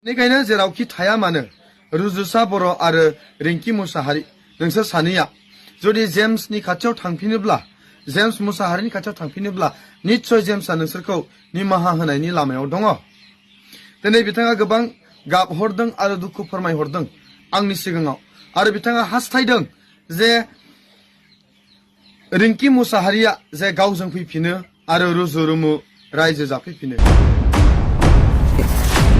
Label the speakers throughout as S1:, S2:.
S1: बेनिखायनो जेरावखि थाया मानो रुजुसा बर' आरो रिंकि मुसाहारि नोंसोर सानैया जुदि जेम्सनि खाथियाव थांफिनोब्ला जेम्स मुसाहारिनि खाथियाव थांफिनोब्ला निश्चय जेम्सआ नोंसोरखौ निमाहा होनायनि लामायाव दङ। दिनै बिथाङा गोबां गाबहरदों आरो दुखु फोरमायहरदों आंनि सिगाङाव आरो बिथाङा हास्थायदों जे रिंकि मुसाहारिया जे गावजों फैफिनो आरो रुजु रुमु रायजो जाफैफिनो।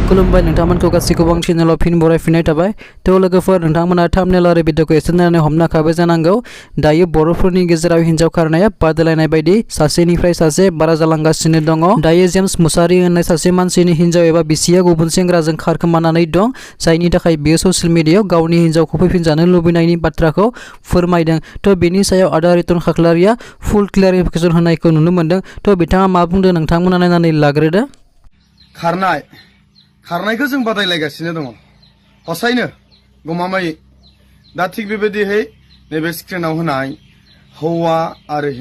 S2: खुलुमबाय नोंथांमोनखौ गासैखौबो आं चेनेलाव फिन बरायफिननाय थाबाय। थ' लोगोफोर नोंथांमोना थाम्बनेल आरो भिडिअखौ एसे नायनानै हमनाखाबाय जानांगौ। दायो बर'फोरनि गेजेराव हिन्जाव खारनाया बादायलायनाय बायदि सासेनिफ्राय सासे बारा जालांगासिनो दङ। दायो जेम्स मुसाहारि होननाय सासे मानसिनि हिन्जाव एबा बिसिया गुबुन सेंग्राजों खारखोमानानै दं, जायनि थाखाय बियो ससियेल मिडियायाव गावनि हिन्जावखौ फैफिनजानो लुबैनायनि बाथ्राखौ फोरमायदों। थ' बेनि सायाव आदा रितन खाख्लारिया फुल क्लियारिफिकेसन होनायखौ नुनो मोन्दों। थ' बिथाङा मा बुंदों नोंथांमोना नायनानै लाग्रोदो।
S1: खारनायखौ जों बादायलायगासिनो दङ हसायनो गमामायै। दा थिग बेबायदिहै नैबे स्क्रिनाव होनाय हौवा आरो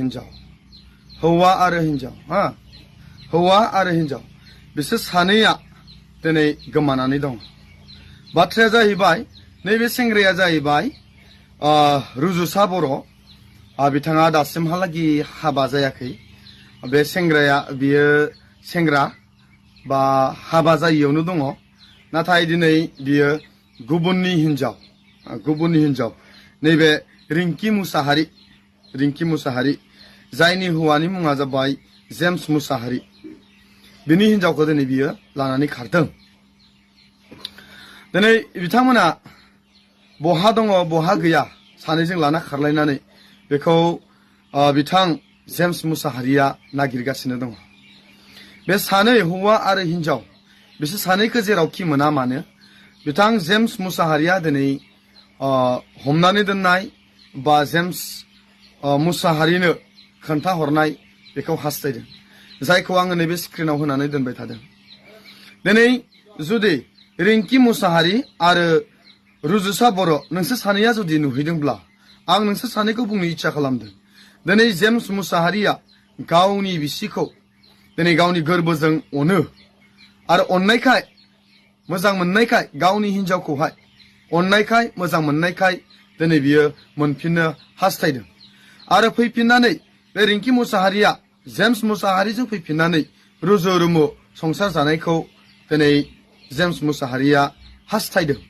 S1: हिन्जाव बिसोर सानैया दिनै गोमानानै दं। बाथ्राया जाहैबाय नैबे सेंग्राया जाहैबाय रुजुसा बर'। बिथाङा दासिमहालागि हाबा जायाखै। बे सेंग्राया बियो सेंग्रा बा हाबा जायियावनो दङ। नाथाय दिनै बियो गुबुननि हिन्जाव नैबे रिंकि मुसाहारि जायनि हौवानि मुङा जाबाय जेम्स मुसाहारि, बिनि हिन्जावखौ दिनै बियो लानानै खारदों। दिनै बिथांमोना बहा दङ बहा गैया सानैजों लाना खारलायनानै बेखौ बिथां जेम्स मुसाहारिया नागिरगासिनो दङ। बे सानै हौवा आरो हिन्जाव बिसोर सानैखौ जेरावखि मोना मानो बिथां जेम्स मुसाहारिया दिनै हमनानै दोननाय बा जेम्स मुसाहारिनो खोन्थाहरनाय बेखौ हास्थायदों, जायखौ आङो नैबे स्क्रिनाव होनानै दोनबाय थादों। दिनै जुदि रिंकि मुसाहारि आरो रुजुसा बर' नोंसोर सानैया जुदि नुहैदोंब्ला आं नोंसोर सानैखौ बुंनो इच्छा खालामदों। दिनै जेम्स मुसाहारिया गावनि बिसिखौ दिनै गावनि गोरबोजों अनो आरो अननायखाय मोजां मोननायखाय गावनि हिन्जावखौहाय अननायखाय मोजां मोननायखाय दिनै बियो मोनफिननो हास्थायदों आरो फैफिननानै बे रिंकि मुसाहारिया जेम्स मुसाहारिजों फैफिननानै रुजु रुमु संसार जानायखौ दिनै जेम्स मुसाहारिया हास्थायदों।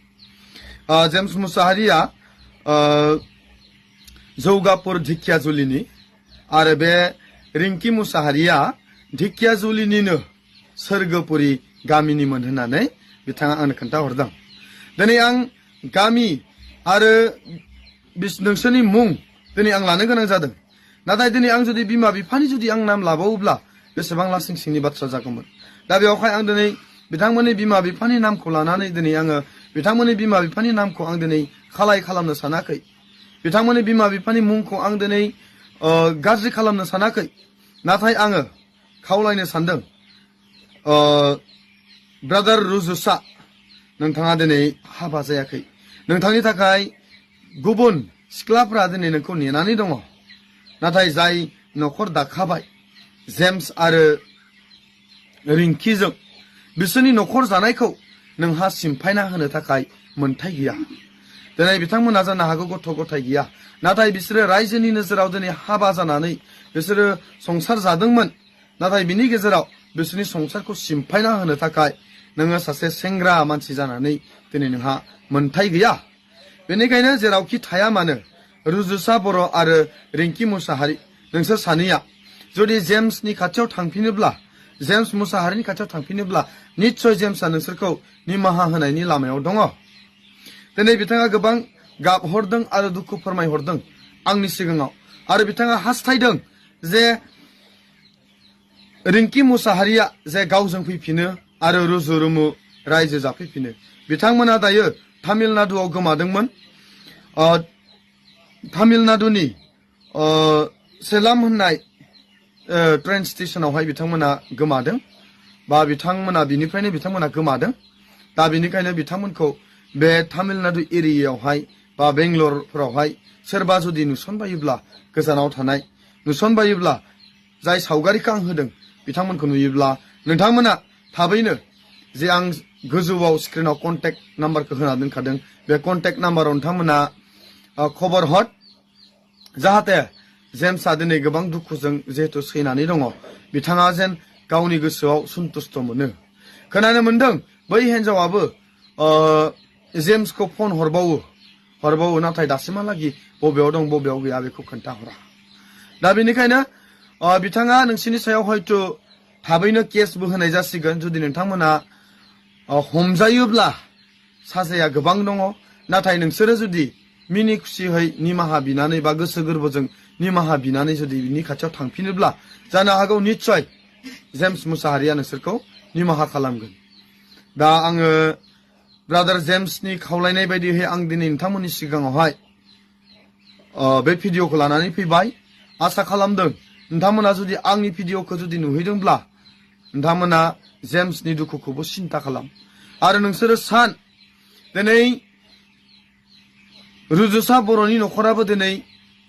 S1: जेम्स मुसाहारिया जौगापुर ढेकियाजुलिनि आरो बे रिंकि मुसाहारिया ढेकियाजुलिनिनो सोरगोपुरि गामिनिमोन होननानै बिथाङा आंनो खोन्थाहरदों। दिनै आं गामि आरो नोंसोरनि मुं दिनै आं लानो गोनां जादों। नाथाय दिनै आं जुदि बिमा बिफानि जुदि आं नाम लाबावोब्ला बेसेबां लासिं सिंनि बाथ्रा जागौमोन। दा बेवहाय आं दिनै बिथांमोननि बिमा बिफानि नामखौ लानानै दिनै आङो बिथांमोननि बिमा बिफानि नामखौ आं दिनै खालाय खालामनो सानाखै। बिथांमोननि बिमा बिफानि मुंखौ आं दिनै गाज्रि खालामनो सानाखै। नाथाय आङो खावलायनो सानदों, ब्रादार रुजुसा, नोंथाङा दिनै हाबा जायाखै। नोंथांनि थाखाय गुबुन सिख्लाफ्रा दिनै नोंखौ नेनानै दङ। नाथाय जाय न'खर दाखाबाय जेम्स आरो रिंकिजों, बिसोरनि न'खर जानायखौ नोंहा सिमफायना होनो थाखाय मोन्थाय गैया। दिनै बिथांमोना जानो हागौ गथ' गथाय गैया, नाथाय बिसोरो रायजोनि नोजोराव दिनै हाबा जानानै बिसोरो संसार जादोंमोन। नाथाय बिनि गेजेराव बिसोरनि संसारखौ सिमफायना होनो थाखाय नोङो सासे सेंग्रा मानसि जानानै दिनै नोंहा मोन्थाय गैया। बेनिखायनो जेरावखि थाया मानो रुजुसा बर' आरो रिंकि मुसाहारि नोंसोर सानैया जुदि जेम्सनि खाथियाव थांफिनोब्ला जेम्स मुसाहारिनि खाथियाव थांफिनोब्ला निश्चय जेम्सआ नोंसोरखौ निमाहा होनायनि लामायाव दङ। दिनै बिथाङा गोबां गाबहरदों आरो दुखु फोरमायहरदों आंनि सिगाङाव आरो बिथाङा हास्थायदों जे रिंकि मुसाहारिया जे गावजों फैफिनो आरो रुजु रुमु रायजो जाफैफिनो। बिथांमोना दायो तामिलनाडुआव गोमादोंमोन। तामिलनाडुनि सेलाम होननाय ट्रेन स्टेशनावहाय बिथांमोना गोमादों बा बिनिफ्रायनो बिथांमोना गोमादों। दा बेनिखायनो बिथांमोनखौ बे तामिलनाडु एरियायावहाय बा बेंगलरफोरावहाय सोरबा जुदि नुसनबायोब्ला गोजानाव थानाय नुसनबायोब्ला जाय सावगारिखौ आं होदों बिथांमोनखौ नुयोब्ला नोंथांमोना थाबैनो जे आं गोजौआव स्क्रिनाव कन्टेक्ट नाम्बारखौ होना दोनखादों बे कन्टेक्ट नाम्बाराव नोंथांमोना खबर हर जाहाथे जेम्सआ दिनै गोबां दुखुजों जिहेतु सैनानै दङ बिथाङा जेन गावनि गोसोआव सन्तुष्ट मोनो खोनानो मोनदों बै हिन्जावाबो जेम्सखौ फन हरबावो नाथाय दासिमहालागि बबेयाव दं बबेयाव गैया बेखौ खोन्थाहरा दा बेनिखायनो बिथाङा नोंसिनि सायाव हयथ' थाबैनो केसबो होनाय जासिगोन जुदि नोंथांमोना हमजायोब्ला साजाया गोबां दङ नाथाय नोंसोरो जुदि मिनि खुसियै निमाहा बिनानै बा गोसो गोरबोजों निमाहा बिनानै जुदि बिनि खाथियाव थांफिनोब्ला जानो हागौ निस्सय जेम्स मुसाहारिया नोंसोरखौ निमाहा खालामगोन दा आङो ब्रादार जेम्सनि खावलायनाय बायदियै आं दिनै नोंथांमोननि सिगाङावहाय बे भिडिअखौ लानानै फैबाय आसा खालामदों नोंथांमोना जुदि आंनि भिडिअखौ जुदि नुहैदोंब्ला नोंथांमोना जेम्सनि दुखुखौबो सिन्था खालाम आरो नोंसोरो सान दिनै रुजुसा बर'नि न'खराबो दिनै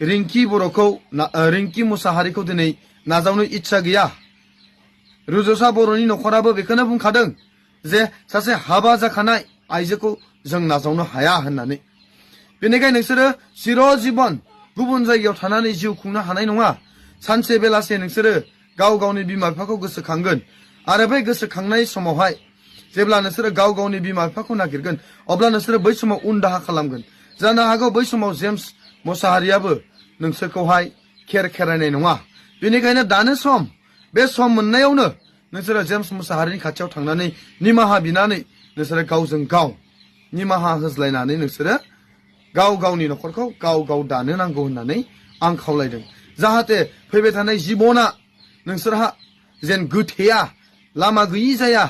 S1: रिंकि मुसाहारिखौ दिनै नाजावनो इच्छा गैया रुजुसा बर'नि न'खराबो बेखौनो बुंखादों जे सासे हाबा जाखानाय आइजोखौ जों नाजावनो हाया होननानै बेनिखायनो नोंसोरो चिर जीवन गुबुन जायगायाव थानानै जिउ खुंनो हानाय नङा सानसे बेलासे नोंसोरो गाव गावनि बिमा बिफाखौ गोसोखांगोन आरो बै गोसोखांनाय समावहाय जेब्ला नोंसोरो गाव गावनि बिमा बिफाखौ नागिरगोन अब्ला नोंसोरो बै समाव उन दाहा खालामगोन जानो हागौ बै समाव जेम्स मुसाहारियाबो नोंसोरखौहाय खेरायनाय नङा बेनिखायनो दानो सम बे सम मोननायावनो नोंसोरो जेम्स मुसाहारिनि खाथियाव थांनानै निमाहा बिनानै नोंसोरो गावजों गाव निमाहा होज्लायनानै नोंसोरो गाव गावनि न'खरखौ गाव दानो नांगौ होननानै आं खावलायदों जाहाथे फैबाय थानाय जिबना नोंसोरहा जेन गोथेया लामा गैयि जाया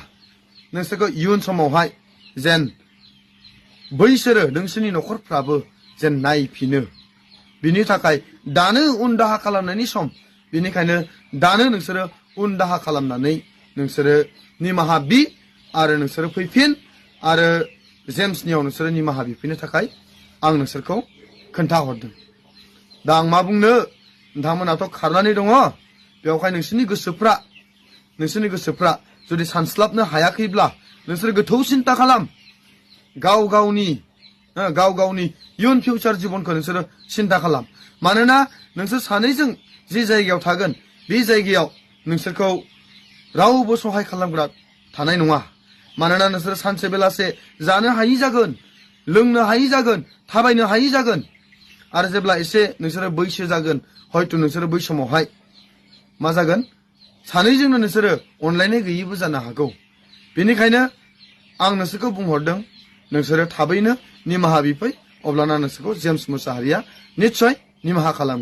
S1: नोंसोरखौ इयुन समावहाय जेन बैसोरो नोंसोरनि न'खरफ्राबो जेन नायफिनो बिनि थाखाय दानो उन दाहा खालामनायनि सम बेनिखायनो दानो नोंसोरो उन दाहा खालामनानै नोंसोरो निमाहा बि आरो नोंसोरो फैफिन आरो जेम्सनियाव नोंसोरो निमाहा बिफिननो थाखाय आं नोंसोरखौ खोन्थाहरदों दा आं मा बुंनो नोंथांमोनाथ' खारनानै दङ बेवहाय नोंसोरनि गोसोफ्रा जुदि सानस्लाबनो हायाखैब्ला नोंसोर गोथौ सिन्ता खालाम गाव गावनि इयुन फिउचार जिबनखौ नोंसोरो सिन्ता खालाम मानोना नोंसोर सानैजों जे जायगायाव थागोन बे जायगायाव नोंसोरखौ रावबो सहाय खालामग्रा थानाय नङा मानोना नोंसोर सानसे बेलासे जानो हायि जागोन लोंनो हायि जागोन थाबायनो हायि जागोन आरो जेब्ला एसे नोंसोरो बैसो जागोन हयथ' नोंसोरो बै समावहाय मा जागोन सानैजोंनो नोंसोरो अनलायनाय गैयिबो जानो हागौ बेनिखायनो आं नोंसोरखौ बुंहरदों नोंसोरो थाबैनो निमाहा बिफै अब्लाना नोंसोरखौ जेम्स मुसाहारिया निस्सय निमाहा खालामगोन